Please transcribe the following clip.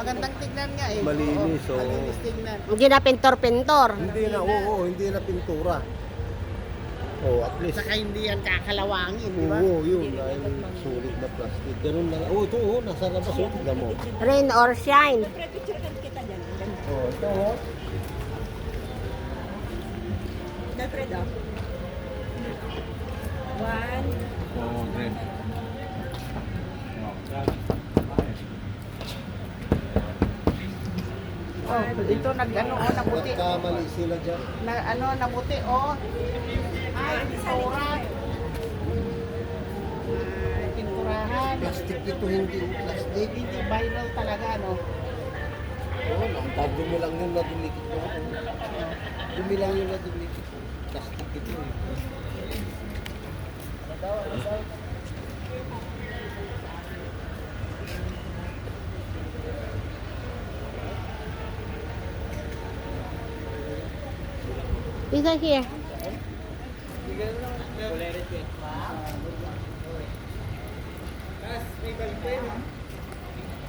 magandang tignan nga eh. Malinis, Oo, oo. malinis tignan. Hindi na pintor-pintor. Hindi na, oo, hindi na pintura. Oh, at least. Saka hindi yan kakalawangin, di ba? Oo, yun. Dahil sulit na plastic. Ganun lang. Oh, ito, oh, nasa labas. Oh, tignan mo. Rain or shine. Oh, ito, oh. Oh, green. Oh, ito nag-ano, oh, nabuti. Nagkamali sila dyan. Na, ano, nabuti, oh. Ay, pintura. Ay, pinturahan. Plastic ito, hindi plastic. Hindi vinyl talaga, no? Oo, dumi lang yung nadulikit ko. Dumi lang yung nadulikit ko. Plastic ito eh. These are here. Wow. May ballpen.